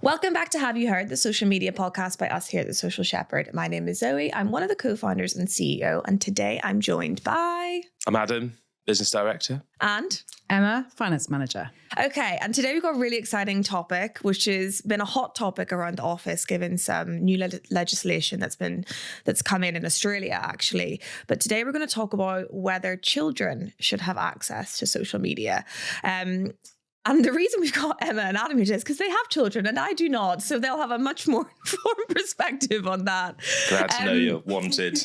Welcome back to Have You Heard, the social media podcast by us here at The Social Shepherd. My name is Zoe. I'm one of the co-founders and CEO, and today I'm joined by... I'm Adam, business director. And... Emma, finance manager. Okay, and today we've got a really exciting topic, which has been a hot topic around the office, given some new legislation that's come in Australia, actually. But today we're going to talk about whether children should have access to social media. And the reason we've got Emma and Adam here is because they have children and I do not. So they'll have a much more informed perspective on that. Glad to know you're wanted.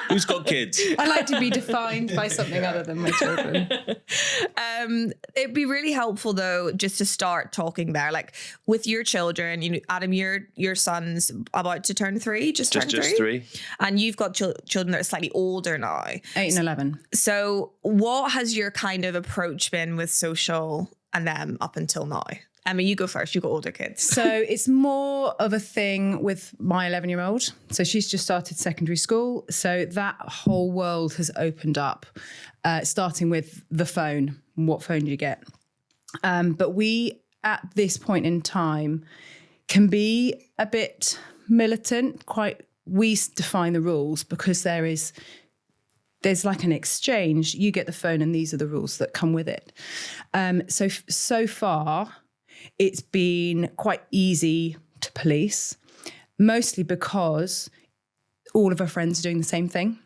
Who's got kids? I like to be defined by something other than my children. It'd be really helpful, though, just to start talking there. Like with your children, you know, Adam, your son's about to turn 3, just turned 3. Just 3. And you've got children that are slightly older now. 8 and 11. So what has your kind of approach been with social and them up until now? Emma, you go first. You've got older kids. So it's more of a thing with my 11-year-old. So she's just started secondary school. So that whole world has opened up, starting with the phone. What phone do you get? But we, at this point in time, can be a bit militant. We define the rules because there's like an exchange. You get the phone and these are the rules that come with it. So far, it's been quite easy to police, mostly because all of our friends are doing the same thing.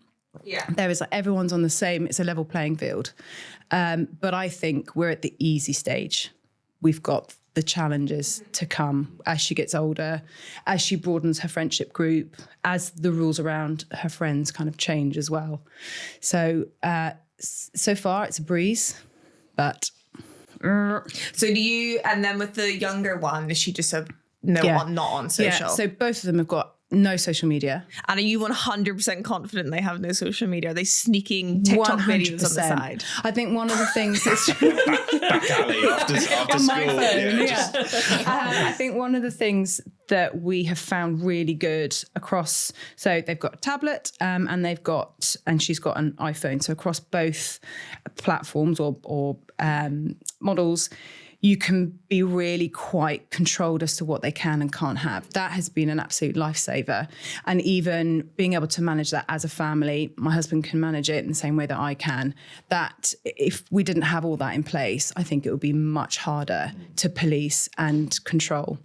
Yeah. There is everyone's on the same, it's a level playing field. But I think we're at the easy stage. We've got the challenges to come as she gets older, as she broadens her friendship group, as the rules around her friends kind of change as well. So, so far it's a breeze, but... So do you, and then with the younger one, is she just not on social? Yeah, so both of them have got no social media. And are you 100% confident they have no social media? Are they sneaking TikTok 100%. Videos on the side? I think one of the things that's... Back alley after on school. My phone, I think one of the things that we have found really good across... So they've got a tablet and she's got an iPhone. So across both platforms or models, you can be really quite controlled as to what they can and can't have. That has been an absolute lifesaver. And even being able to manage that as a family, my husband can manage it in the same way that I can. That if we didn't have all that in place, I think it would be much harder to police and control.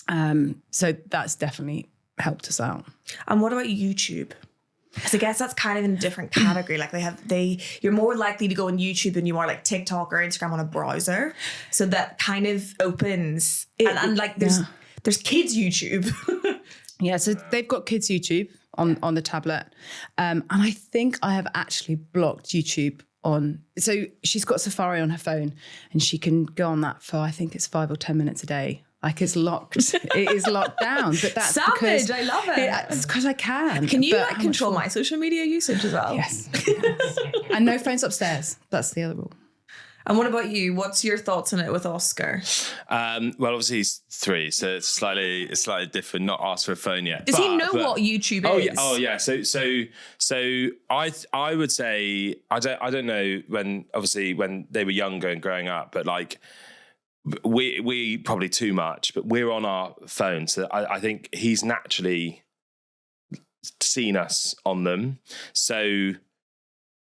So that's definitely helped us out. And what about YouTube? Because I guess that's kind of in a different category. Like you're more likely to go on YouTube than you are like TikTok or Instagram on a browser. So that kind of opens and there's kids YouTube. Yeah, so they've got kids YouTube on the tablet. And I think I have actually blocked YouTube on. So she's got Safari on her phone and she can go on that for, I think it's 5 or 10 minutes a day. Like it's locked. It is locked down. But that's savage. Because I love it. It's because I can. Can you control my social media usage as well? Yes. And no phones upstairs. That's the other rule. And what about you? What's your thoughts on it with Oscar? Well, obviously he's 3, so it's slightly different. Not asked for a phone yet. Does he know what YouTube is? Oh yeah. So I would say I don't know when they were younger and growing up, but like. We probably too much, but we're on our phone. So I think he's naturally seen us on them. So, you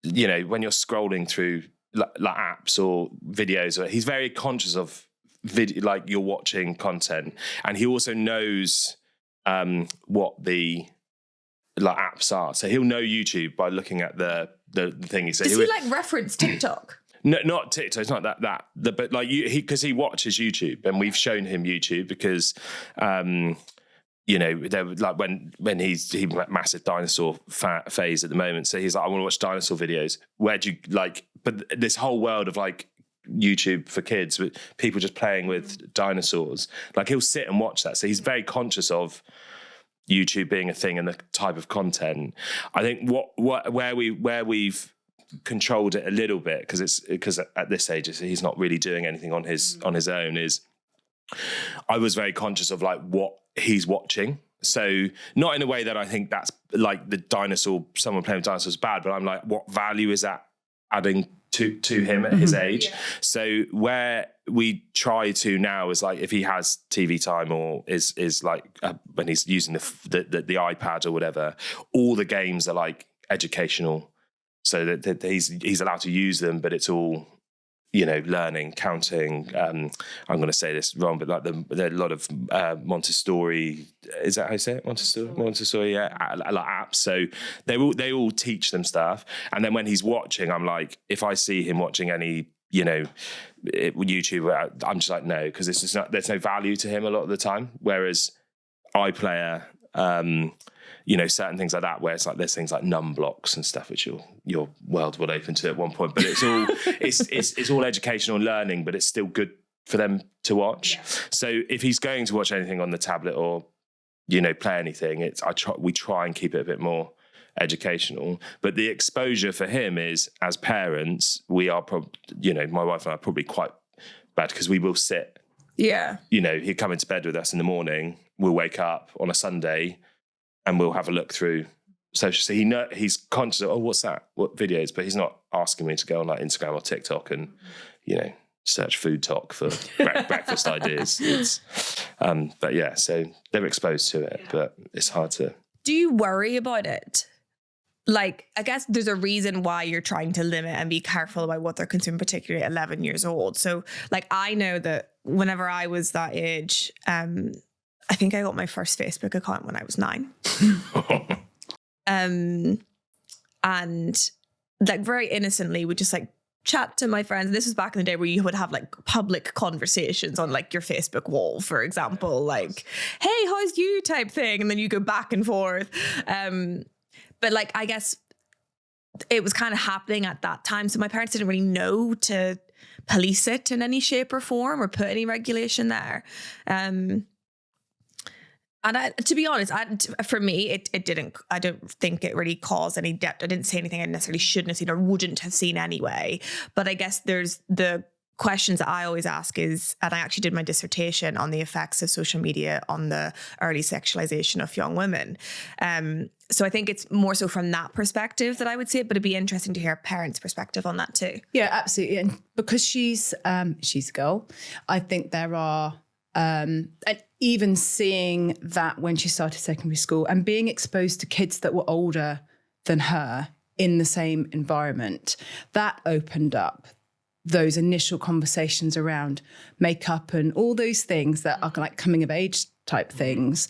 know, when you're scrolling through like apps or videos, he's very conscious of like you're watching content. And he also knows what the like apps are. So he'll know YouTube by looking at the thing. So does he like reference TikTok? No, not TikTok. It's not that. But like because he watches YouTube, and we've shown him YouTube because, you know, there like when he's massive dinosaur phase at the moment. So he's like, I want to watch dinosaur videos. Where do you like? But this whole world of like YouTube for kids with people just playing with dinosaurs, like he'll sit and watch that. So he's very conscious of YouTube being a thing and the type of content. I think where we've controlled it a little bit because at this age he's not really doing anything on his own is I was very conscious of like what he's watching. So not in a way that I think that's like someone playing with dinosaurs bad, but I'm like, what value is that adding to him at his age. Yeah. So where we try to now is like if he has TV time or is like when he's using the iPad or whatever, all the games are like educational, so that he's allowed to use them, but it's all, you know, learning, counting. I'm going to say this wrong, but like there are a lot of Montessori. Is that how you say it? Montessori, yeah, like apps. So they all teach them stuff. And then when he's watching, I'm like, if I see him watching any, you know, YouTube, I'm just like, no, because it's just not. There's no value to him a lot of the time. Whereas iPlayer, you know, certain things like that, where it's like there's things like num blocks and stuff, which your world will open to at one point. But it's all it's all educational and learning, but it's still good for them to watch. Yeah. So if he's going to watch anything on the tablet or, you know, play anything, we try and keep it a bit more educational. But the exposure for him is, as parents, we are you know, my wife and I are probably quite bad because we will sit. Yeah. You know, he'd come into bed with us in the morning. We'll wake up on a Sunday and we'll have a look through social. So he's conscious of, oh, what's that? What videos? But he's not asking me to go on like Instagram or TikTok and, you know, search food talk for breakfast ideas. But yeah, so they're exposed to it, but it's hard to. Do you worry about it? Like, I guess there's a reason why you're trying to limit and be careful about what they're consuming, particularly at 11 years old. So like, I know that whenever I was that age, I think I got my first Facebook account when I was 9. And like very innocently would just like chat to my friends. This was back in the day where you would have like public conversations on like your Facebook wall, for example, like, hey, how's you type thing. And then you go back and forth. But like, I guess it was kind of happening at that time. So my parents didn't really know to police it in any shape or form or put any regulation there. And to be honest, for me, it didn't. I don't think it really caused any depth. I didn't say anything I necessarily shouldn't have seen or wouldn't have seen anyway. But I guess there's the questions that I always ask is, and I actually did my dissertation on the effects of social media on the early sexualization of young women. So I think it's more so from that perspective that I would say it, but it'd be interesting to hear a parent's perspective on that too. Yeah, absolutely. And because she's a girl, I think there are. And even seeing that when she started secondary school and being exposed to kids that were older than her in the same environment, that opened up those initial conversations around makeup and all those things that are like coming of age type things.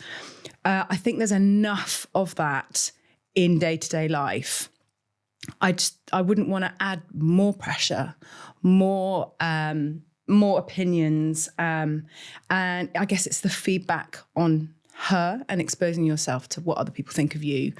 I think there's enough of that in day-to-day life. I wouldn't want to add more pressure, more opinions. And I guess it's the feedback on her and exposing yourself to what other people think of you.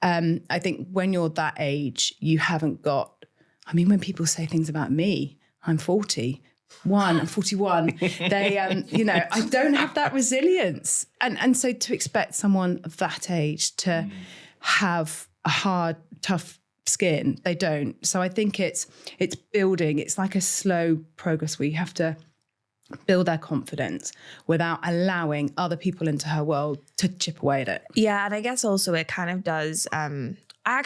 I think when you're that age, you haven't got, I mean, when people say things about me, I'm 41, I'm 41, they, you know, I don't have that resilience. And so to expect someone of that age to have a hard, tough skin, they don't. So I think it's building. It's like a slow progress where you have to build their confidence without allowing other people into her world to chip away at it. Yeah, and I guess also it kind of does. I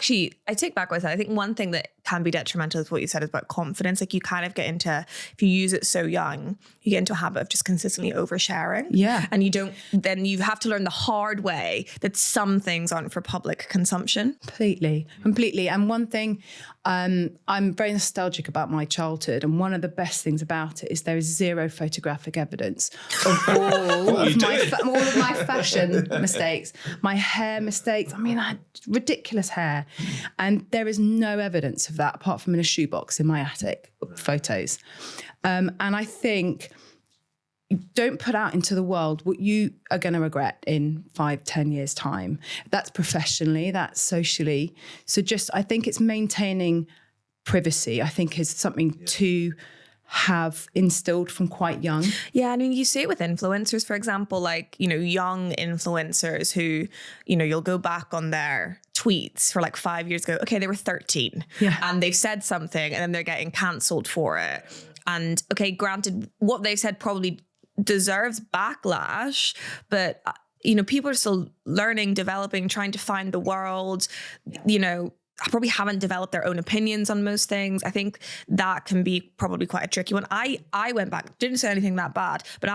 take back what I said. I think one thing that can be detrimental is what you said is about confidence. Like you kind of get into, if you use it so young, you get into a habit of just consistently oversharing. Yeah. And then you have to learn the hard way that some things aren't for public consumption. Completely. And one thing, I'm very nostalgic about my childhood. And one of the best things about it is there is zero photographic evidence of all of my fashion mistakes, my hair mistakes. I mean, I had ridiculous hair. And there is no evidence of that apart from in a shoebox in my attic, photos. And I think don't put out into the world what you are going to regret in 5-10 years time. That's professionally, that's socially. So I think it's maintaining privacy, I think is something to have instilled from quite young. Yeah, I mean, you see it with influencers, for example, like, you know, young influencers who, you know, you'll go back on their tweets for like 5 years ago. Okay, they were 13 and they've said something and then they're getting cancelled for it. And okay, granted, what they've said probably deserves backlash, but, you know, people are still learning, developing, trying to find the world, you know, probably haven't developed their own opinions on most things. I think that can be probably quite a tricky one. I went back, didn't say anything that bad, but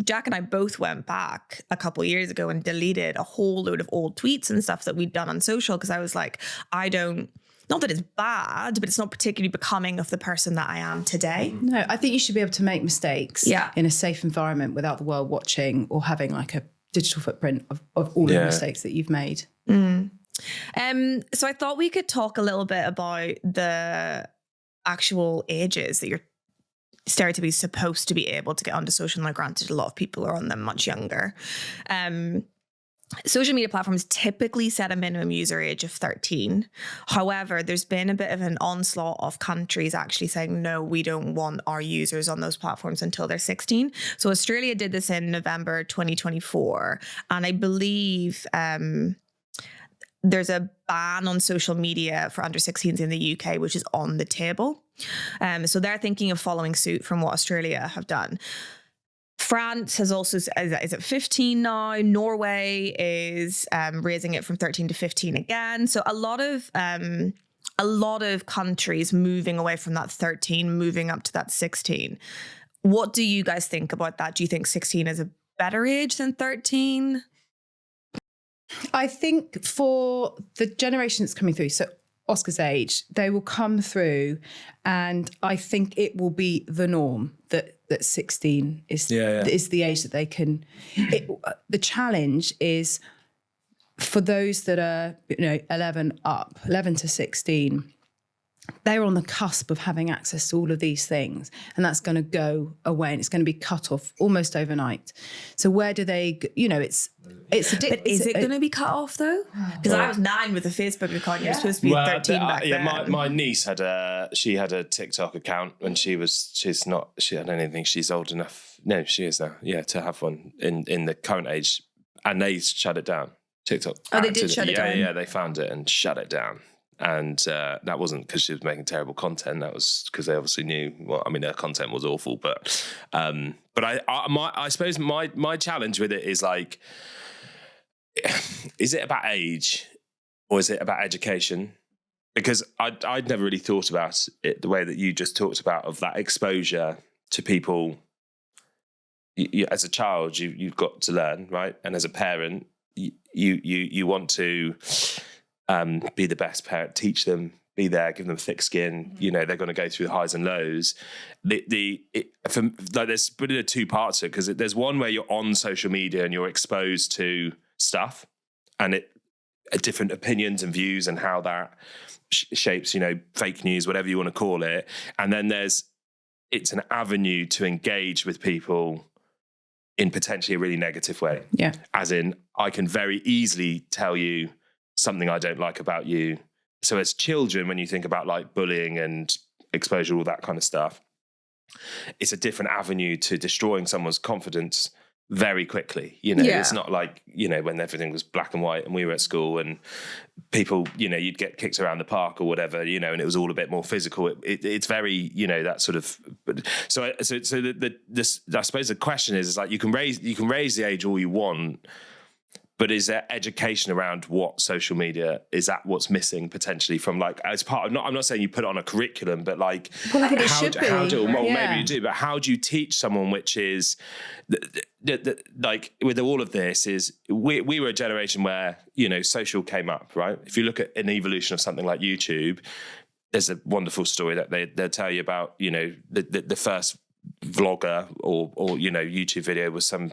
Jack and I both went back a couple of years ago and deleted a whole load of old tweets and stuff that we'd done on social, because I was like, not that it's bad, but it's not particularly becoming of the person that I am today. No, I think you should be able to make mistakes in a safe environment without the world watching, or having like a digital footprint of all of the mistakes that you've made. So I thought we could talk a little bit about the actual ages that you're stereotypically supposed to be able to get onto social. Now, granted, a lot of people are on them much younger. Social media platforms typically set a minimum user age of 13. However, there's been a bit of an onslaught of countries actually saying, no, we don't want our users on those platforms until they're 16. So Australia did this in November 2024. And I believe there's a ban on social media for under 16s in the UK, which is on the table. So they're thinking of following suit from what Australia have done. France has also, is at 15 now. Norway is raising it from 13 to 15 again. So a lot of countries moving away from that 13, moving up to that 16. What do you guys think about that? Do you think 16 is a better age than 13? I think for the generation that's coming through, so Oscar's age, they will come through, and I think it will be the norm that 16 is the age that they can. The challenge is for those that are 11 to 16. They're on the cusp of having access to all of these things, and that's going to go away, and it's going to be cut off almost overnight. So where do they? It's But is it going to be cut off though? Because I was 9 with a Facebook account. You're supposed to be 13 back then. My niece had a TikTok account when I don't even think she's old enough. No, she is now. Yeah, to have one in the current age, and they shut it down. TikTok. Oh, they did shut it down. Yeah, they found it and shut it down. And that wasn't because she was making terrible content. That was because they obviously knew. Well, I mean, her content was awful, but I suppose my challenge with it is like, is it about age or is it about education? Because I'd never really thought about it the way that you just talked about, of that exposure to people. As a child, you've got to learn, right? And as a parent, you want to. Be the best parent, teach them, be there, give them thick skin. They're going to go through the highs and lows. There's really 2 parts to it, because there's one where you're on social media and you're exposed to stuff, and different opinions and views, and how that shapes, fake news, whatever you want to call it. And then it's an avenue to engage with people in potentially a really negative way. Yeah. As in, I can very easily tell you something I don't like about you. So as children, when you think about like bullying and exposure, all that kind of stuff, it's a different avenue to destroying someone's confidence very quickly. It's not like, when everything was black and white and we were at school and people, you'd get kicked around the park or whatever, and it was all a bit more physical. It's very, that sort of. So I suppose the question is like, you can raise the age all you want, but is there education around what social media is? That what's missing potentially from, like, as part of, I'm not saying you put it on a curriculum, but like, well, I think it should be. Maybe you do, but how do you teach someone, which is like with all of this is we were a generation where, social came up, right? If you look at an evolution of something like YouTube, there's a wonderful story that they'll tell you about, the first vlogger or YouTube video was some,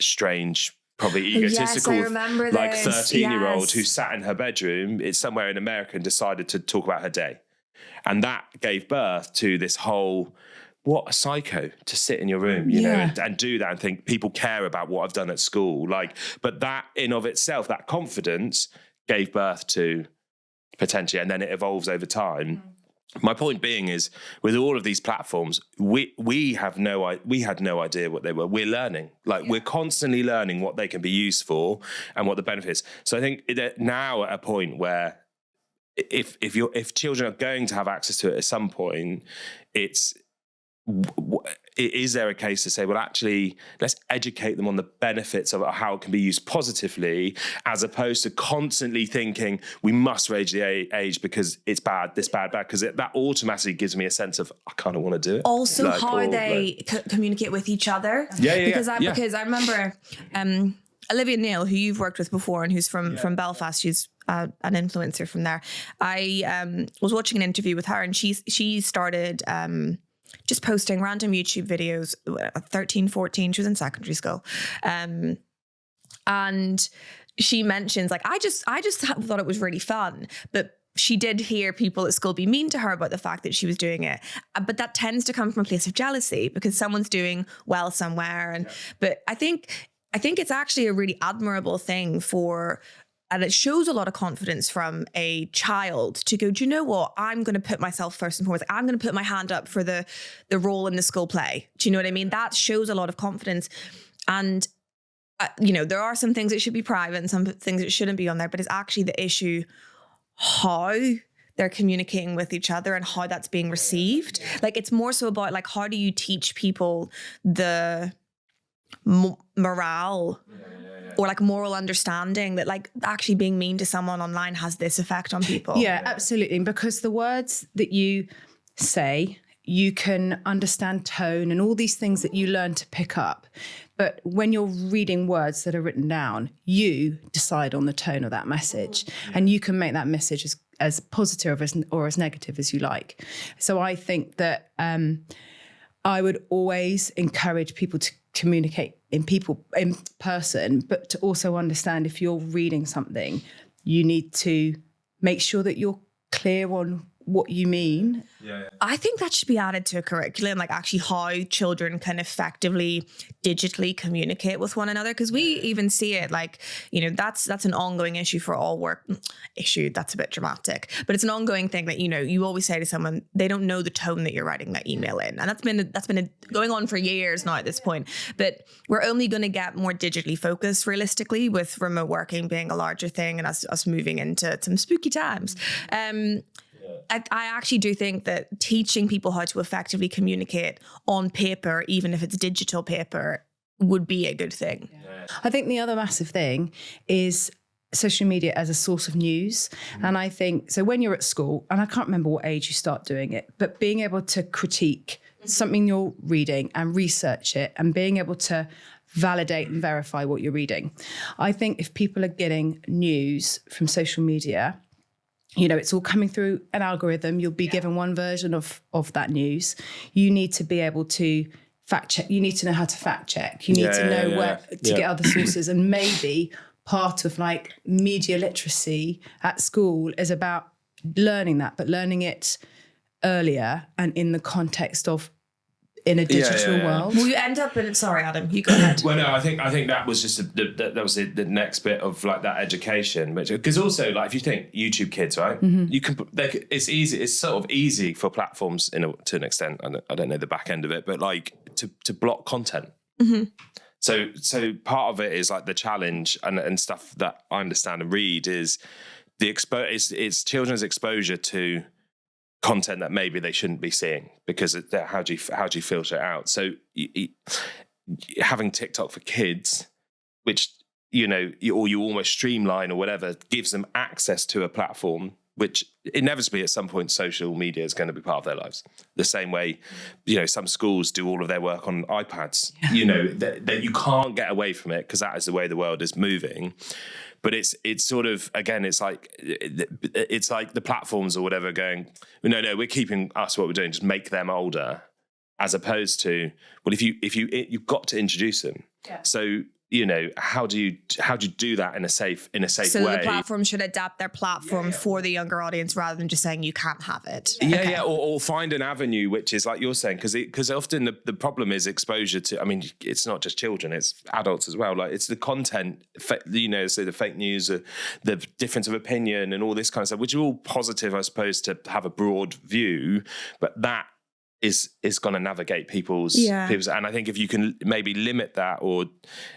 strange, probably egotistical, like 13-year-old who sat in her bedroom, it's somewhere in America, and decided to talk about her day. And that gave birth to this whole, what a psycho to sit in your room, and do that and think people care about what I've done at school. Like, but that in of itself, that confidence gave birth to potentially, and then it evolves over time. My point being is, with all of these platforms, we had no idea what they were. We're learning, we're constantly learning what they can be used for and what the benefits. So I think now at a point where if children are going to have access to it at some point, it's is there a case to say, well, actually, let's educate them on the benefits of how it can be used positively, as opposed to constantly thinking we must raise the age because it's bad, this bad, because that automatically gives me a sense of I kind of want to do it. Also, how they communicate with each other. Because I remember Olivia Neal, who you've worked with before and who's from Belfast, she's an influencer from there. I was watching an interview with her, and she started just posting random YouTube videos at 13, 14. She was in secondary school. And she mentions, like, I just thought it was really fun, but she did hear people at school be mean to her about the fact that she was doing it. But that tends to come from a place of jealousy because someone's doing well somewhere. But I think it's actually a really admirable thing and it shows a lot of confidence from a child to go, do you know what? I'm going to put myself first and foremost. I'm going to put my hand up for the role in the school play. Do you know what I mean? That shows a lot of confidence. And, there are some things that should be private and some things that shouldn't be on there, but it's actually the issue how they're communicating with each other and how that's being received. Like, it's more so about, like, how do you teach people the morale or like moral understanding that, like, actually being mean to someone online has this effect on people. Yeah, absolutely. Because the words that you say, you can understand tone and all these things that you learn to pick up. But when you're reading words that are written down, you decide on the tone of that message, and you can make that message as positive or as negative as you like. So I think that I would always encourage people to communicate in person, but to also understand if you're reading something, you need to make sure that you're clear on what you mean. Yeah. I think that should be added to a curriculum, like actually how children can effectively digitally communicate with one another, because we even see it, like, that's an ongoing issue for all work. That's a bit dramatic, but it's an ongoing thing that, you always say to someone, they don't know the tone that you're writing that email in. And that's been going on for years now at this point. But we're only going to get more digitally focused realistically, with remote working being a larger thing and us moving into some spooky times. I actually do think that teaching people how to effectively communicate on paper, even if it's digital paper, would be a good thing. Yeah. I think the other massive thing is social media as a source of news. And I think, so when you're at school, and I can't remember what age you start doing it, but being able to critique something you're reading and research it and being able to validate and verify what you're reading. I think if people are getting news from social media, it's all coming through an algorithm. You'll be given one version of that news. You need to be able to fact check. You need to know how to fact check. You need to know where to get other sources. And maybe part of like media literacy at school is about learning that, but learning it earlier and in the context of in a digital world. Will you end up in? Sorry, Adam, you go ahead. Well, no, I think that was just that was the next bit of like that education, because also like if you think YouTube Kids, right? Mm-hmm. You can it's easy. It's sort of easy for platforms to an extent. I don't know the back end of it, but like to block content. Mm-hmm. So part of it is like the challenge and stuff that I understand and read is it's children's exposure to content that maybe they shouldn't be seeing, because how do you filter it out? So having TikTok for kids, which you almost streamline or whatever, gives them access to a platform which inevitably at some point social media is going to be part of their lives. The same way, some schools do all of their work on iPads. That you can't get away from it because that is the way the world is moving. But it's sort of, again, it's like the platforms or whatever going, no, we're keeping us what we're doing, just make them older, as opposed to, well, if you've got to introduce them. Yeah. So, how do you do that in a safe way? So the platform should adapt their platform for the younger audience rather than just saying you can't have it. Yeah, or find an avenue which is like you're saying, because often the problem is exposure to. I mean, it's not just children; it's adults as well. Like it's the content, so the fake news, the difference of opinion, and all this kind of stuff, which are all positive, I suppose, to have a broad view, but that is going to navigate people's, and I think if you can maybe limit that, or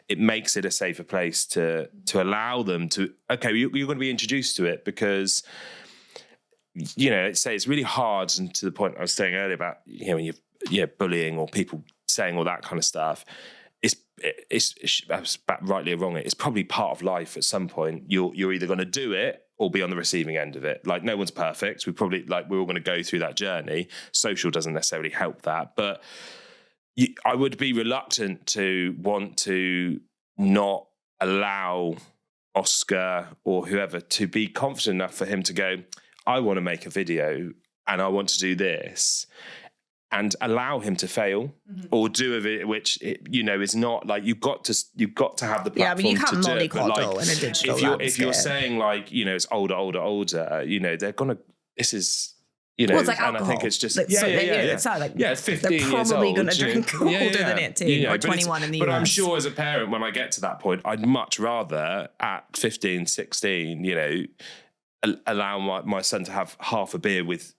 it makes it a safer place to allow them to, you're going to be introduced to it, because it's really hard, and to the point I was saying earlier about when bullying or people saying all that kind of stuff, it's rightly or wrongly, it's probably part of life. At some point, you're either going to do it or be on the receiving end of it. Like, no one's perfect. We're all going to go through that journey. Social doesn't necessarily help that, but I would be reluctant to want to not allow Oscar or whoever to be confident enough for him to go, I want to make a video and I want to do this, and allow him to fail or do a video which, is not like, you've got to have the platform. Yeah, I mean, you can't to do it, but mollycoddle in a digital if you're saying like, it's older, they're gonna, this is, well, it's like and alcohol. I think it's just It's not like it's 15 they're probably years going old. to drink older than 18 or 21 in the US. But I'm sure as a parent, when I get to that point, I'd much rather at 15, 16, allow my son to have half a beer with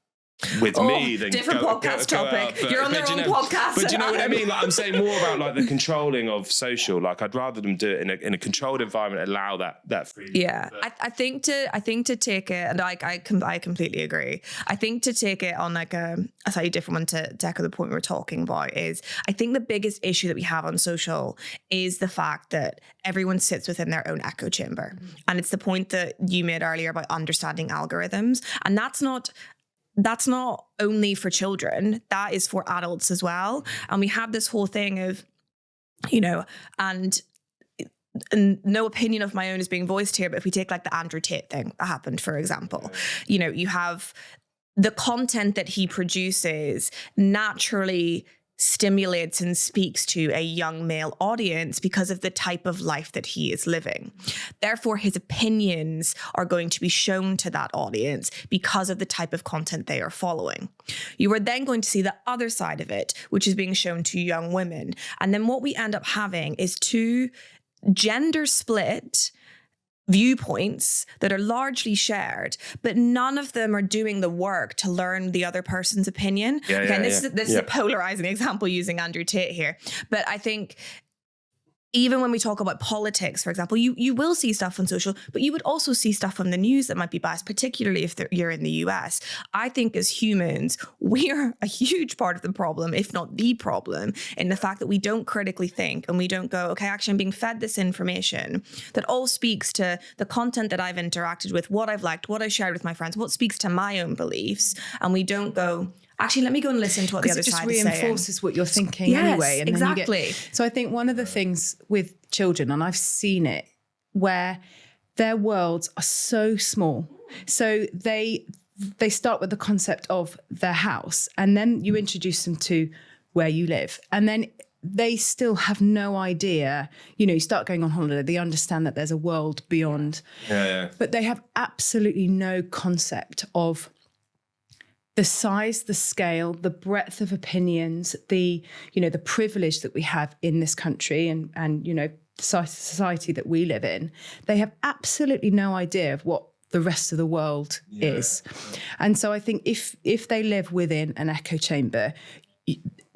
me than different podcast topic. You're on the wrong podcast. But do you know what I mean? Like, I'm saying more about like the controlling of social. Like, I'd rather them do it in a controlled environment, allow that freedom. Yeah, I think to take it, and I completely agree. I think to take it on like a slightly different one to echo the point we were talking about is, I think the biggest issue that we have on social is the fact that everyone sits within their own echo chamber, and it's the point that you made earlier about understanding algorithms, and that's not only for children, that is for adults as well. And we have this whole thing of, and no opinion of my own is being voiced here, but if we take like the Andrew Tate thing that happened, for example, you have the content that he produces naturally stimulates and speaks to a young male audience because of the type of life that he is living. Therefore, his opinions are going to be shown to that audience because of the type of content they are following. You are then going to see the other side of it, which is being shown to young women. And then what we end up having is two gender split viewpoints that are largely shared, but none of them are doing the work to learn the other person's opinion. This is a polarizing example using Andrew Tate here. But I think even when we talk about politics, for example, you will see stuff on social, but you would also see stuff on the news that might be biased, particularly if you're in the US. I think as humans, we're a huge part of the problem, if not the problem, in the fact that we don't critically think and we don't go, okay, actually I'm being fed this information that all speaks to the content that I've interacted with, what I've liked, what I shared with my friends, what speaks to my own beliefs. And we don't go, actually, let me go and listen to what the other side is saying. Because it just reinforces what you're thinking anyway. And exactly. So I think one of the things with children, and I've seen it, where their worlds are so small. So they start with the concept of their house, and then you introduce them to where you live. And then they still have no idea. You start going on holiday, they understand that there's a world beyond. But they have absolutely no concept of the size, the scale, the breadth of opinions, the privilege that we have in this country and the society that we live in. They have absolutely no idea of what the rest of the world is. And so I think if they live within an echo chamber,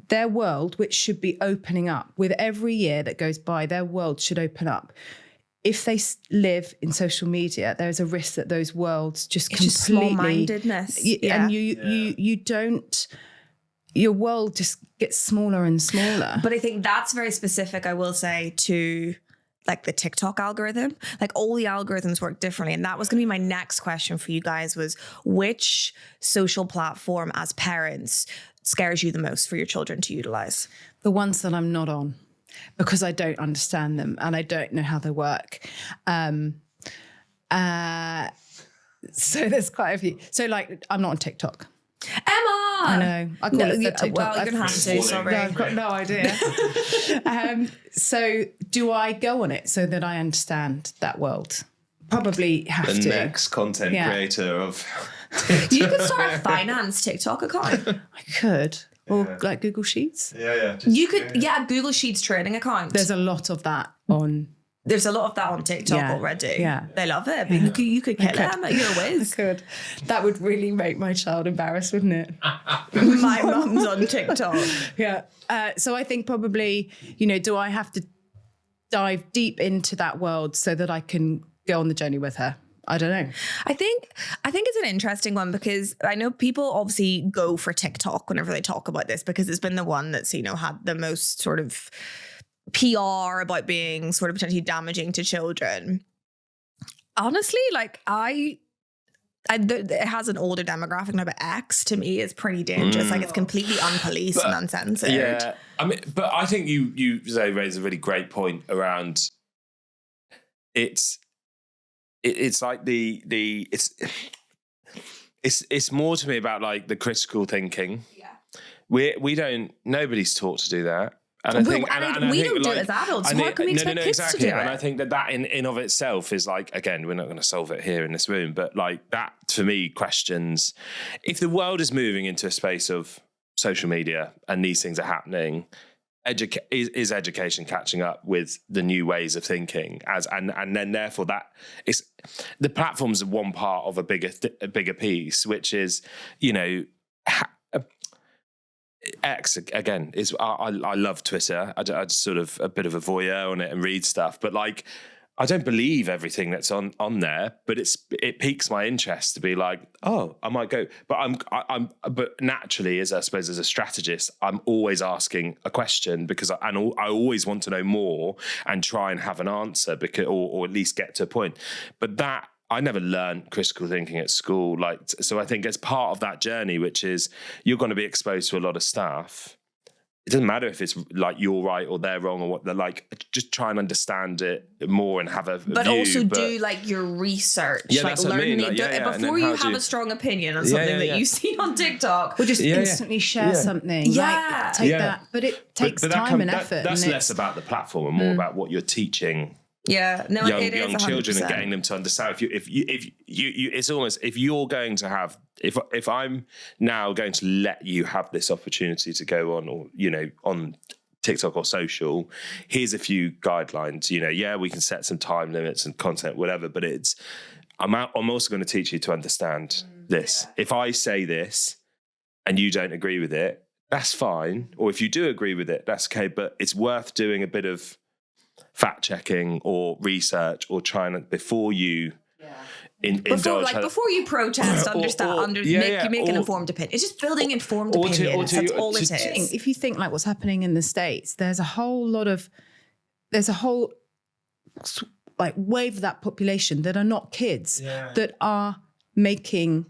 their world, which should be opening up with every year that goes by, their world should open up. If they live in social media, there's a risk that those worlds just completely small-mindedness. And you don't. Your world just gets smaller and smaller. But I think that's very specific, I will say, to like the TikTok algorithm. Like, all the algorithms work differently. And that was going to be my next question for you guys, was which social platform as parents scares you the most for your children to utilize? The ones that I'm not on, because I don't understand them and I don't know how they work. So there's quite a few. So like, I'm not on TikTok. Emma! I know. I call it TikTok. Well, you're going to have to, sorry. No, I've got no idea. So do I go on it so that I understand that world? Probably have to. The next content creator of TikTok. You could start a finance TikTok account. I could. Or like Google Sheets. You could, Google Sheets trading account. There's a lot of that on. There's a lot of that on TikTok already. Yeah. They love it. But you could kill them. You're a whiz. I could. That would really make my child embarrassed, wouldn't it? My mum's on TikTok. Yeah. So I think probably, do I have to dive deep into that world so that I can go on the journey with her? I don't know. I think it's an interesting one because I know people obviously go for TikTok whenever they talk about this because it's been the one that's, you know, had the most sort of PR about being sort of potentially damaging to children. Honestly, like it has an older demographic now, but X to me is pretty dangerous. Like it's completely unpoliced and uncensored. Yeah, I mean, but I think you Zoe raised a really great point around it's like it's more to me about like the critical thinking. Yeah, nobody's taught to do that. And I think, and we I think, don't do like, it as adults. How can we expect kids exactly. to do it? And I think that in of itself is like, again, we're not going to solve it here in this room, but like that for me questions if the world is moving into a space of social media and these things are happening. Is education catching up with the new ways of thinking and then therefore that is the platforms are one part of a bigger piece, which is, you know, X again is I love Twitter. I just sort of a bit of a voyeur on it and read stuff, but like I don't believe everything that's on there, but it piques my interest to be like, oh, I might go. But but naturally, as I suppose as a strategist, I'm always asking a question because I always want to know more and try and have an answer because or at least get to a point. But that I never learned critical thinking at school. Like, so I think it's part of that journey, which is you're going to be exposed to a lot of stuff. It doesn't matter if it's like you're right or they're wrong or what they're like. Just try and understand it more and have a but view. Also do like your research. Yeah, like that's what I mean. Like, before you have a strong opinion on something that you see on TikTok. Or just instantly share something. Yeah. Like, take that. But it takes time and effort. That's less about the platform and more about what you're teaching. Yeah, no, young children and getting them to understand. If you, it's almost if you're going to have if I'm now going to let you have this opportunity to go on or you know on TikTok or social, here's a few guidelines. You know, yeah, we can set some time limits and content, whatever. But I'm also going to teach you to understand this. Yeah. If I say this and you don't agree with it, that's fine. Or if you do agree with it, that's okay. But it's worth doing a bit of fact checking or research or trying to before you before you protest, make an informed opinion. It's just building informed opinions. That's all it is. If you think like what's happening in the States, there's a whole like wave of that population that are not kids that are making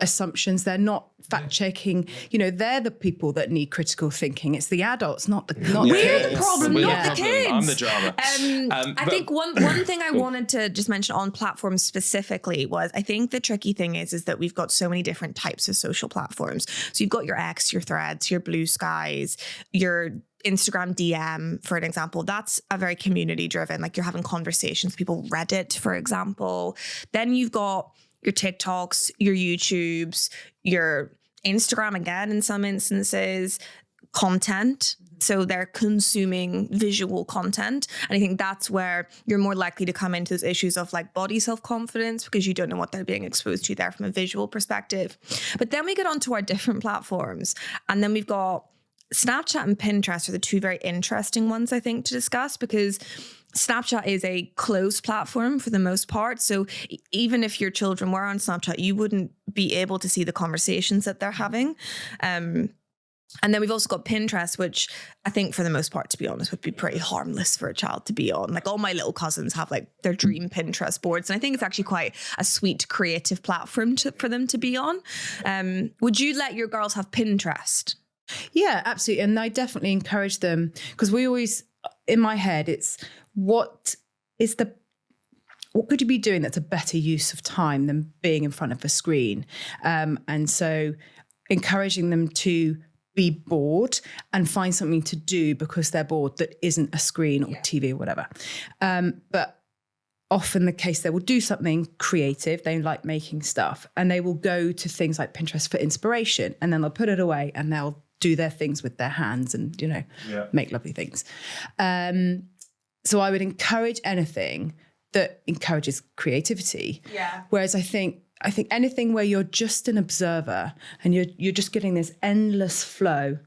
assumptions. They're not fact checking. You know, they're the people that need critical thinking. It's the adults, not the kids. We're the problem, not the kids. I'm the drama. I think one thing I wanted to just mention on platforms specifically was I think the tricky thing is that we've got so many different types of social platforms. So you've got your X, your Threads, your Blue Skies, your Instagram DM, for an example. That's a very community driven, like you're having conversations with people. Reddit, for example. Then you've got your TikToks, your YouTubes, your Instagram again in some instances, content. So they're consuming visual content. And I think that's where you're more likely to come into those issues of like body self-confidence because you don't know what they're being exposed to there from a visual perspective. But then we get onto our different platforms. And then we've got Snapchat and Pinterest are the two very interesting ones, I think, to discuss because Snapchat is a closed platform for the most part. So even if your children were on Snapchat, you wouldn't be able to see the conversations that they're having. And then we've also got Pinterest, which I think for the most part, to be honest, would be pretty harmless for a child to be on. Like all my little cousins have like their dream Pinterest boards. And I think it's actually quite a sweet creative platform for them to be on. Would you let your girls have Pinterest? Yeah, absolutely. And I definitely encourage them because we always, in my head, it's what could you be doing that's a better use of time than being in front of a screen? And so encouraging them to be bored and find something to do because they're bored that isn't a screen or TV or whatever. But often the case they will do something creative. They like making stuff and they will go to things like Pinterest for inspiration and then they'll put it away and they'll do their things with their hands and, you know, make lovely things. So I would encourage anything that encourages creativity. Yeah. Whereas I think anything where you're just an observer and you're just getting this endless flow,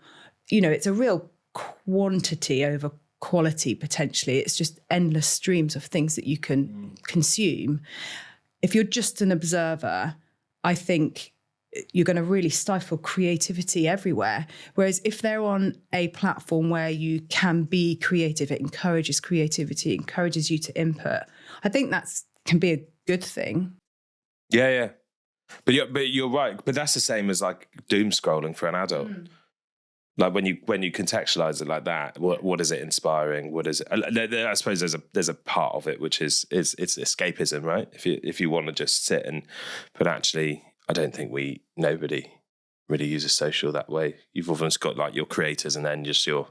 you know, it's a real quantity over quality potentially. It's just endless streams of things that you can consume. if you're just an observer, I think you're going to really stifle creativity everywhere. Whereas if they're on a platform where you can be creative, it encourages creativity, encourages you to input. I think that's can be a good thing. Yeah. But you're right. But that's the same as like doom scrolling for an adult. Like when you contextualize it like that, what is it inspiring? What is it? I suppose there's a part of it which is it's escapism, right? If you want to just sit but actually, I don't think nobody really uses social that way. You've almost got like your creators and then just your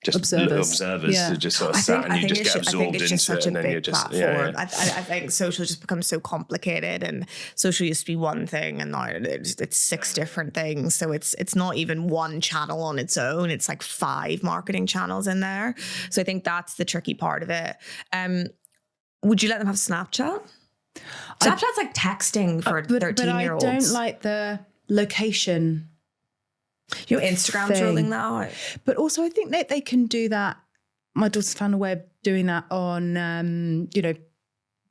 observers who just sort of sat and you just get absorbed into it, and then you're just platform. I think social just becomes so complicated, and social used to be one thing, and now it's 6 different things. So it's not even one channel on its own. It's like 5 marketing channels in there. So I think that's the tricky part of it. Would you let them have Snapchat? Snapchat's like texting for 13-year-olds. But I don't like the location. Instagram's rolling that out. But also I think that they can do that. My daughter's found a way of doing that on,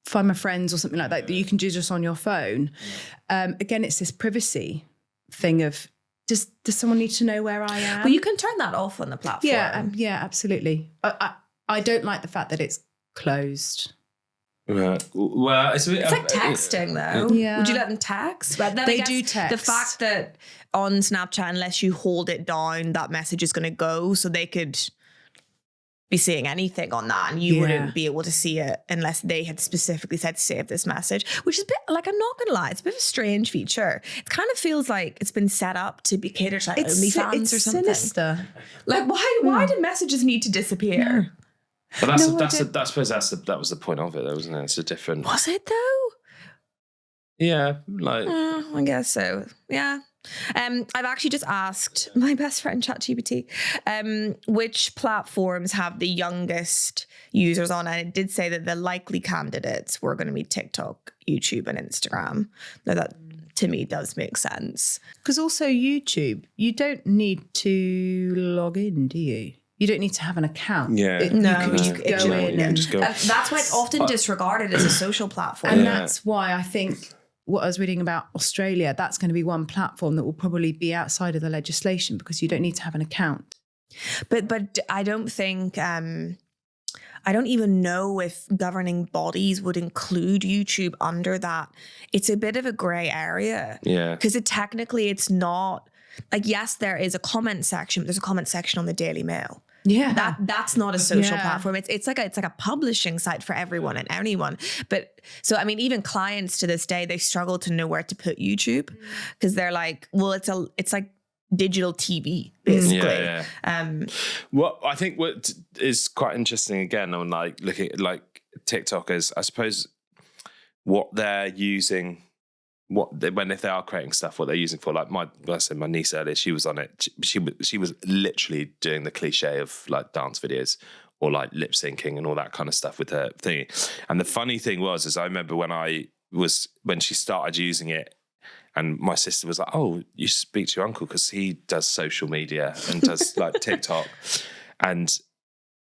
Find My Friends or something like that you can do just on your phone. Again, it's this privacy thing of, does someone need to know where I am? Well, you can turn that off on the platform. Yeah, absolutely. I don't like the fact that it's closed. Right. Well, it's like texting, though. Yeah. Would you let them text? But then They do text. The fact that on Snapchat, unless you hold it down, that message is going to go. So they could be seeing anything on that, and you wouldn't be able to see it unless they had specifically said save this message, which is a bit like, I'm not going to lie, it's a bit of a strange feature. It kind of feels like it's been set up to be catered to like OnlyFans or something. It's sinister. Like, why do messages need to disappear? But I suppose that was the point of it, though, wasn't it? It's a different. Was it though? Yeah, like I guess so. Yeah. I've actually just asked my best friend ChatGPT which platforms have the youngest users on, and it did say that the likely candidates were going to be TikTok, YouTube, and Instagram. Now that to me does make sense. Because also YouTube, you don't need to log in, do you? You don't need to have an account. Yeah. You can just go in. And just go. That's why it's often disregarded as a social platform. And that's why I think what I was reading about Australia, that's going to be one platform that will probably be outside of the legislation because you don't need to have an account. But I don't think, I don't even know if governing bodies would include YouTube under that. It's a bit of a grey area. Yeah. Because technically it's not, like, yes, there is a comment section, but there's a comment section on the Daily Mail. Yeah, that's not a social platform. It's like a publishing site for everyone and anyone. But so I mean, even clients to this day, they struggle to know where to put YouTube because they're like, well, it's like digital TV basically. Yeah. What I think what is quite interesting again on like looking at like TikTok is, I suppose, what they're using. If they are creating stuff, what they're using for, like my niece earlier, she was on it. She was literally doing the cliche of like dance videos or like lip syncing and all that kind of stuff with her thingy. And the funny thing was, I remember when she started using it, and my sister was like, "Oh, you speak to your uncle because he does social media and does like TikTok," and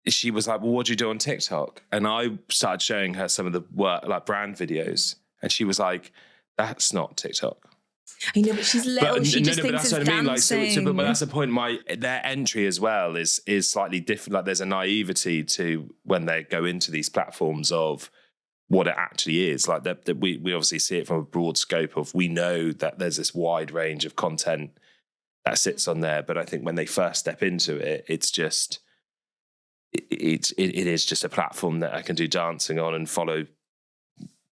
she was like, "Well, what do you do on TikTok?" And I started showing her some of the work, like brand videos, and she was like, "That's not TikTok." I know, but she's little. She just thinks it's dancing. Like, but that's the point. Their entry as well is slightly different. Like there's a naivety to when they go into these platforms of what it actually is. Like that we obviously see it from a broad scope of, we know that there's this wide range of content that sits on there. But I think when they first step into it, it's just it is just a platform that I can do dancing on and follow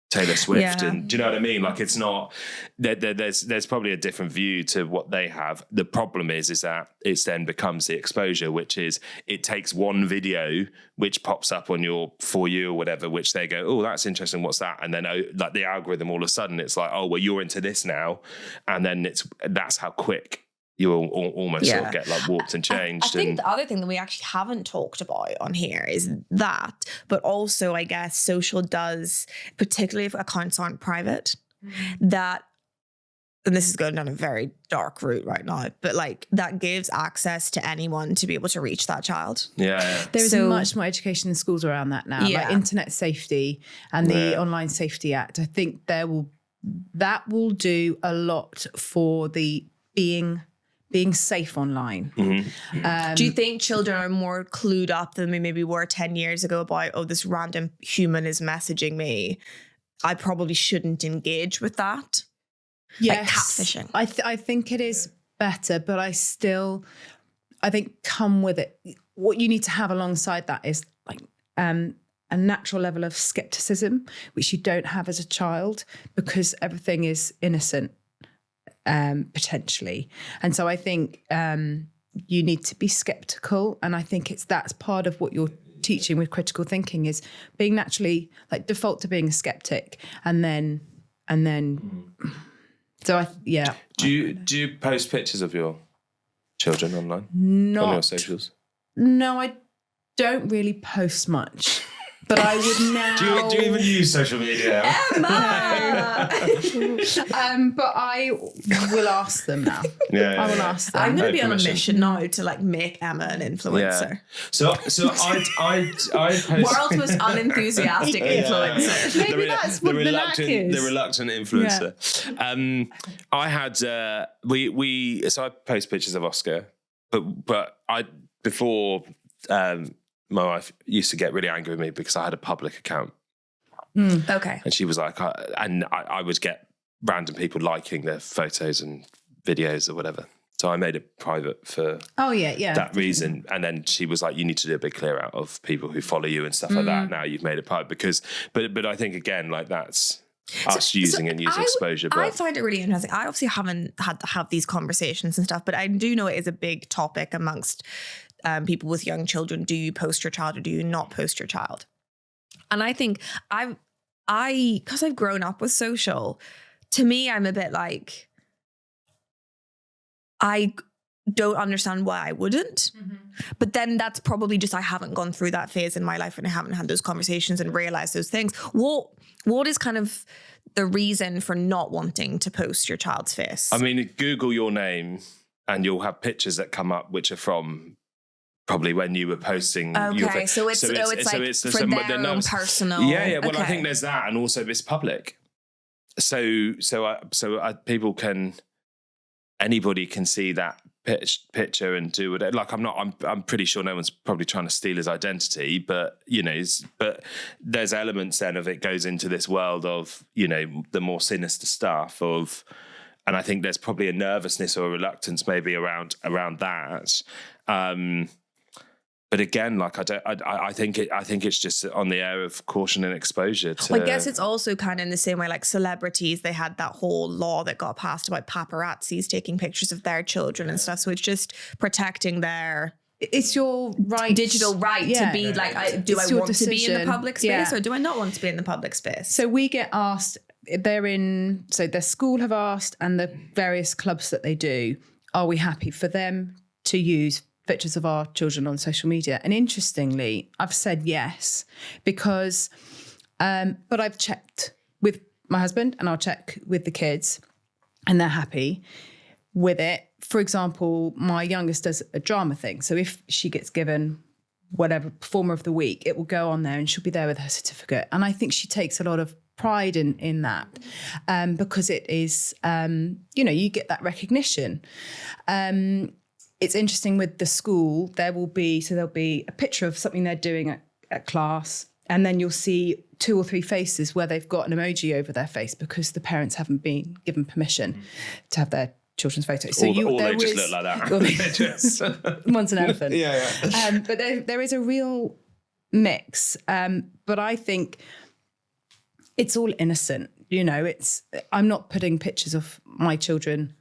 Taylor Swift, and do you know what I mean? Like it's not there's probably a different view to what they have. The problem is that it then becomes the exposure, which is it takes one video which pops up on your For You or whatever, which they go, "Oh, that's interesting, what's that?" And then like the algorithm, all of a sudden it's like, "Oh, well, you're into this now," and then that's how quick you will almost sort of get like warped and changed. I think the other thing that we actually haven't talked about on here is that, but also I guess social does, particularly if accounts aren't private, that and this is going down a very dark route right now, but like that gives access to anyone to be able to reach that child. Yeah. There is So- much more education in schools around that now, Yeah. like internet safety and the Yeah. Online Safety Act. I think that will do a lot for the being safe online. Do you think children are more clued up than we maybe were 10 years ago about, oh, this random human is messaging me, I probably shouldn't engage with that? Like catfishing. I think it is better, but I think come with it. What you need to have alongside that is like a natural level of skepticism, which you don't have as a child because everything is innocent, potentially. And so I think you need to be skeptical. And I think that's part of what you're teaching with critical thinking is being naturally like default to being a skeptic and then so Do you post pictures of your children online? not On your socials? No, I don't really post much, but I would now. Do you even use social media? But I will ask them now. Yeah, I will ask them. I'm going to No be on a permission. mission now to like make Emma an influencer. So I post World's most unenthusiastic influencer. Maybe that's what the knack is. The reluctant influencer. I had so I post pictures of Oscar, but before my wife used to get really angry with me because I had a public account, Okay. and she was like, I would get random people liking their photos and videos or whatever. So I made it private for Oh yeah. that reason. And then she was like, you need to do a big clear out of people who follow you and stuff like that. Now you've made it private because, but I think again, like that's us using and using exposure. But I find it really interesting. I obviously haven't had to have these conversations and stuff, but I do know it is a big topic amongst people with young children. Do you post your child or do you not post your child? And I think because I've grown up with social, to me, I'm a bit like, I don't understand why I wouldn't. But then that's probably just I haven't gone through that phase in my life and I haven't had those conversations and realized those things. What is kind of the reason for not wanting to post your child's face? I mean, Google your name and you'll have pictures that come up which are from probably when you were posting. Okay, so it's for their own personal. Yeah. Well, I okay. think there's that, and also it's public. So people can, anybody can see that picture and do whatever. Like I'm pretty sure no one's probably trying to steal his identity, but but there's elements then of it goes into this world of the more sinister stuff of, and I think there's probably a nervousness or a reluctance maybe around that. But again, like I think it's just on the air of caution and exposure. Well, I guess it's also kind of in the same way like celebrities, they had that whole law that got passed about paparazzis taking pictures of their children and stuff. So it's just protecting their It's your right, digital right to be like, do It's I your want to be in the decision. public space Yeah. or do I not want to be in the public space? So we get asked, their school have asked, and the various clubs that they do, are we happy for them to use pictures of our children on social media? And interestingly, I've said yes, because, but I've checked with my husband and I'll check with the kids and they're happy with it. For example, my youngest does a drama thing. So if she gets given whatever performer of the week, it will go on there and she'll be there with her certificate. And I think she takes a lot of pride in that because it is, you get that recognition. It's interesting with the school, there'll be a picture of something they're doing at class, and then you'll see 2 or 3 faces where they've got an emoji over their face because the parents haven't been given permission to have their children's photos. So they just look like that. One's an elephant. Yeah. But there is a real mix. But I think it's all innocent. I'm not putting pictures of my children,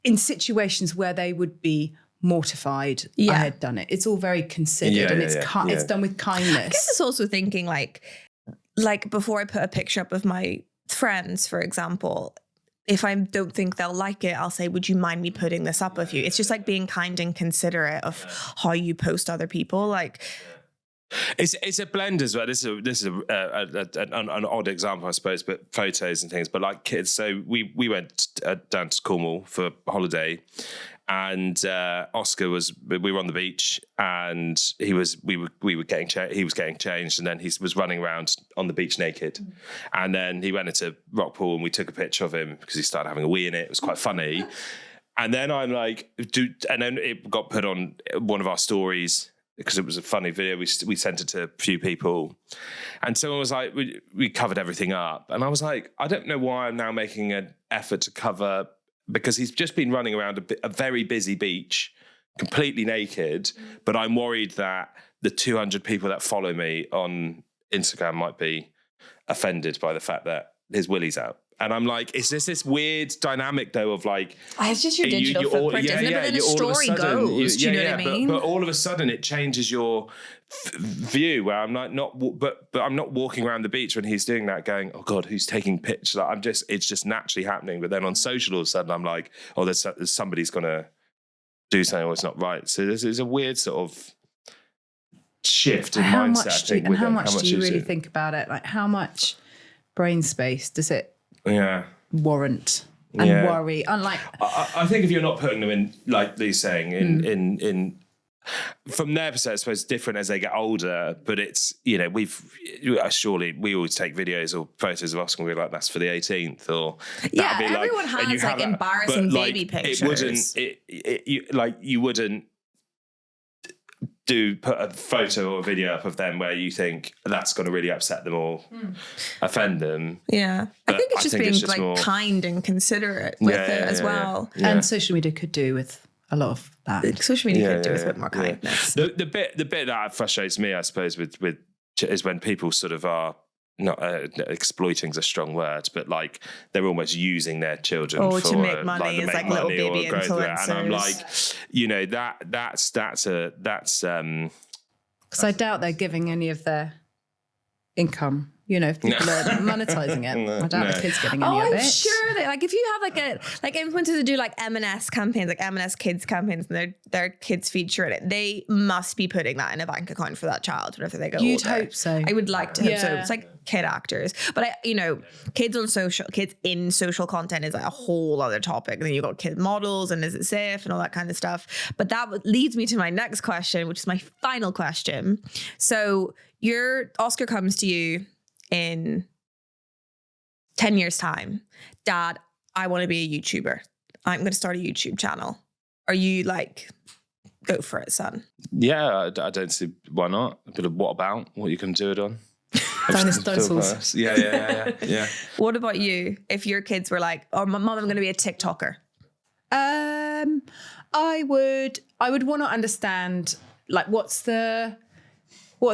in situations where they would be mortified I had done it. It's all very considered and it's done with kindness. I guess it's also thinking like before I put a picture up of my friends, for example, if I don't think they'll like it, I'll say, would you mind me putting this up of you? It's just like being kind and considerate of how you post other people. Like, It's a blend as well. This is an odd example, I suppose, but photos and things. But like kids, so we went down to Cornwall for holiday, and Oscar we were on the beach, and we were getting he was getting changed, and then he was running around on the beach naked, and then he went into Rockpool, and we took a picture of him because he started having a wee in it. It was quite funny, and then I'm like, and then it got put on one of our stories, because it was a funny video. We sent it to a few people, and someone was like, we covered everything up. And I was like, I don't know why I'm now making an effort to cover, because he's just been running around a very busy beach, completely naked. But I'm worried that the 200 people that follow me on Instagram might be offended by the fact that his willy's out. And I'm like, is this weird dynamic though of like, it's just your digital footprint, isn't it? But then the story goes. Do you know what I mean? But all of a sudden, it changes your view. Where I'm like, but I'm not walking around the beach when he's doing that, going, oh God, who's taking pictures? Like, it's just naturally happening. But then on social, all of a sudden, I'm like, oh, there's somebody's gonna do something, or it's not right. So there's a weird sort of shift in mindset. How much do you really think about it? Like, how much brain space does it warrant and worry? Unlike, I think if you're not putting them in, like Lee's saying, in from their perspective, I suppose it's different as they get older. But it's, you know, we always take videos or photos of Oscar and we're like, that's for the 18th, or everyone has like embarrassing baby pictures. You wouldn't put a photo or a video up of them where you think that's going to really upset them or offend them. Yeah. But I think it's just being like more kind and considerate with it as well. Yeah. And social media could do with a lot of that. Social media could do with a bit more kindness. The bit that frustrates me, I suppose, with is when people sort of are not exploiting is a strong word, but like they're almost using their children for to make money as like little baby influencers. And I'm like, you know, that's because I doubt they're giving any of their income. You know, if people are monetizing it, I doubt the kids getting any of it. I'm sure that, like, if you have like influencers that do like M&S campaigns, like M&S kids campaigns, and their kids feature in it, they must be putting that in a bank account for that child whenever they go older. You'd hope so. I would like to hope so. It's like kid actors, but kids in social content is like a whole other topic. And then you've got kid models and is it safe and all that kind of stuff. But that leads me to my next question, which is my final question. So your Oscar comes to you in 10 years time. Dad, I want to be a YouTuber. I'm going to start a YouTube channel. Are you like, go for it, son? Yeah, I don't see why not. A bit of what you can do it on. Dinosaurs. Yeah. What about you? If your kids were like, oh, Mom, I'm going to be a TikToker. I would want to understand, like, what are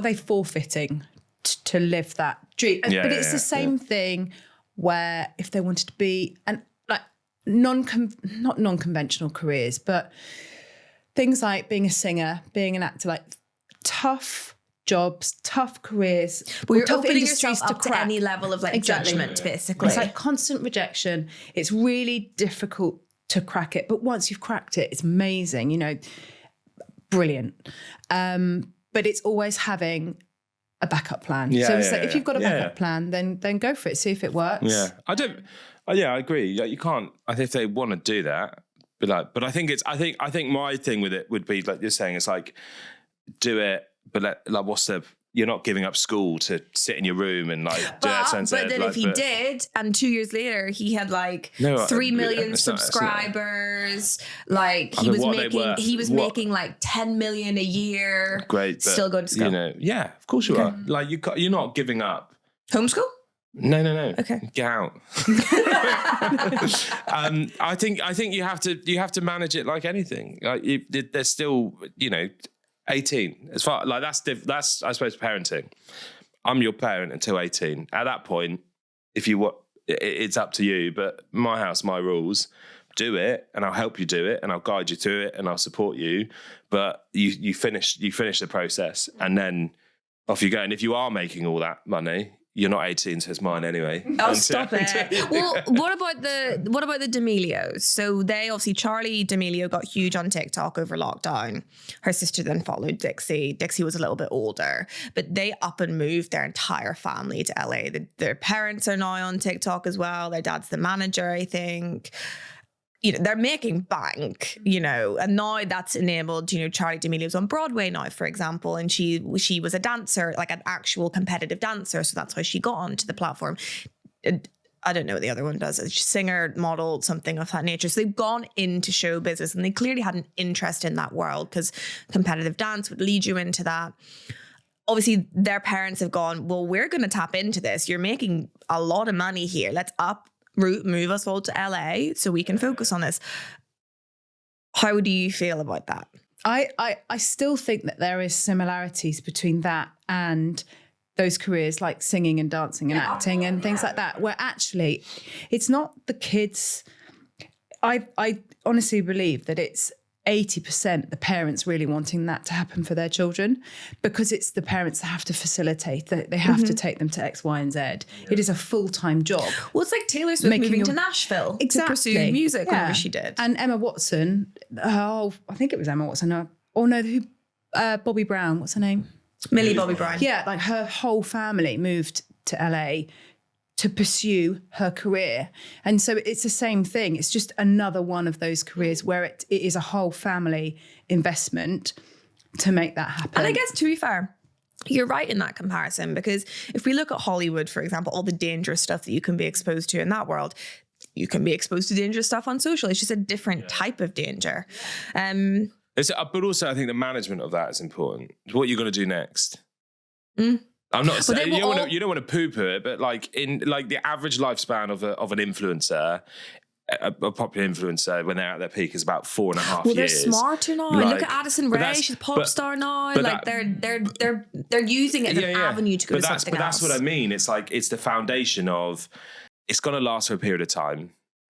they forfeiting to live that dream? But it's the same thing where if they wanted to be not non-conventional careers, but things like being a singer, being an actor, like tough jobs, tough careers, but you're tough opening industries yourself up to any level of like judgment, basically. It's like constant rejection. It's really difficult to crack it, but once you've cracked it, it's amazing. You know, brilliant. But it's always having a backup plan. If you've got a backup plan, then go for it. See if it works. Yeah, I agree. Like, you can't. I think if they want to do that, but I think I think my thing with it would be like you're saying. It's like, do it, but you're not giving up school to sit in your room and like do that sense. But then if he did, and 2 years later he had like 3 million subscribers, like he was making like 10 million a year. Great, still going to school. You know, yeah, of course you are. Like you're not giving up. Homeschool? No. Okay, get out. I think you have to manage it like anything. Like there's still 18. As far like that's I suppose parenting. I'm your parent until 18. At that point, it's up to you. But my house, my rules. Do it, and I'll help you do it, and I'll guide you through it, and I'll support you. But you finish the process, and then off you go. And if you are making all that money, you're not 18, so it's mine anyway. Oh, stop it. Well, what about the D'Amelios? So they obviously, Charli D'Amelio got huge on TikTok over lockdown. Her sister then followed Dixie. Dixie was a little bit older, but they up and moved their entire family to LA. Their parents are now on TikTok as well. Their dad's the manager, I think. You know, they're making bank, you know, and now that's enabled, you know, Charli D'Amelio's on Broadway now, for example, and she was a dancer, like an actual competitive dancer. So that's how she got onto the platform. I don't know what the other one does. It's singer, model, something of that nature. So they've gone into show business and they clearly had an interest in that world because competitive dance would lead you into that. Obviously, their parents have gone, well, we're going to tap into this. You're making a lot of money here. Let's move us all to LA so we can focus on this. How do you feel about that? I still think that there is similarities between that and those careers like singing and dancing and acting and things like that, where actually it's not the kids. I honestly believe that it's 80% the parents really wanting that to happen for their children, because it's the parents that have to facilitate, that they have to take them to X, Y, and Z. Yeah. It is a full-time job. Well, it's like Taylor Swift moving to Nashville to pursue music whenever she did. And Emma Watson, I think it was Emma Watson. Bobby Brown, what's her name? Millie Bobby Brown. Yeah, like her whole family moved to LA to pursue her career. And so it's the same thing. It's just another one of those careers where it is a whole family investment to make that happen. And I guess, to be fair, you're right in that comparison, because if we look at Hollywood, for example, all the dangerous stuff that you can be exposed to in that world, you can be exposed to dangerous stuff on social. It's just a different type of danger. But also, I think the management of that is important. What you're going to do next. I'm not saying you don't want to poo-poo it, but like in the average lifespan of an influencer, a popular influencer, when they're at their peak, is about 4.5 years. Well, they're smarter now. Like, look at Addison Rae; she's a pop star now. Like they're using it as an avenue to go to something else. But that's what I mean. It's like it's the foundation of. It's going to last for a period of time.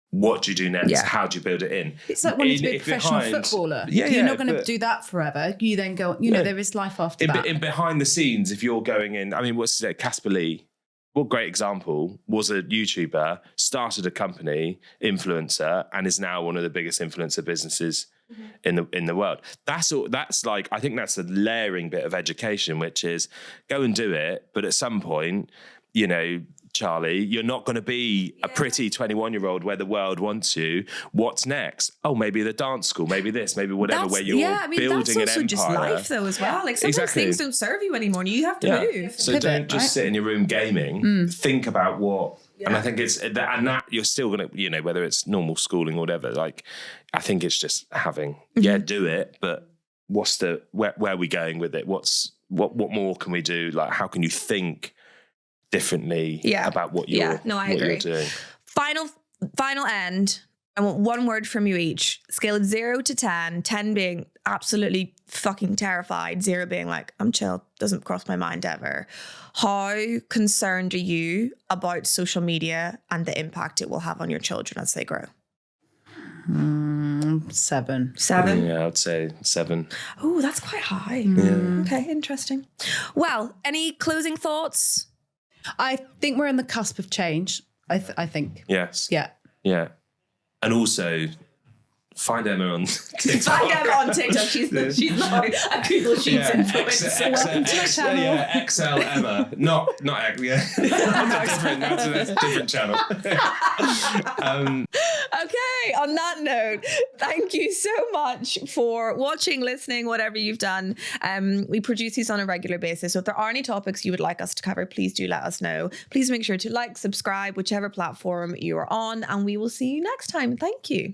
What do you do next? Yeah. How do you build it in? It's like when you to be a professional footballer. You're not going to do that forever. You then go, there is life after that. In behind the scenes, if you're going in, I mean, what's it? Casper Lee, what great example, was a YouTuber, started a company, influencer, and is now one of the biggest influencer businesses in the world. That's like, I think that's the layering bit of education, which is go and do it, but at some point, you know, Charlie, you're not going to be a pretty 21-year-old where the world wants you. What's next? Oh, maybe the dance school, maybe this, maybe whatever, where you're building an empire. That's also just life, though, as well. Like sometimes things don't serve you anymore, and you have to move. So don't just sit in your room gaming. Think about what. Yeah. And I think it's that you're still going to, you know, whether it's normal schooling or whatever. Like, I think it's just having do it, but what's where are we going with it? What more can we do? Like, how can you think differently about what you're doing? Final end. I want one word from you each. Scale of 0 to 10, 10 being absolutely fucking terrified, 0 being like, I'm chill, doesn't cross my mind ever. How concerned are you about social media and the impact it will have on your children as they grow? 7. 7? Yeah, I'd say 7. Oh, that's quite high. Yeah. Okay, interesting. Well, any closing thoughts? I think we're on the cusp of change. I think. Yes. Yeah. Yeah. And also, find Emma on TikTok. Find Emma on TikTok. She's now a Google Sheets influencer. Welcome to my channel. Yeah, XL Emma. Not that's a different channel. Okay, on that note, thank you so much for watching, listening, whatever you've done. We produce these on a regular basis. So if there are any topics you would like us to cover, please do let us know. Please make sure to like, subscribe, whichever platform you are on, and we will see you next time. Thank you.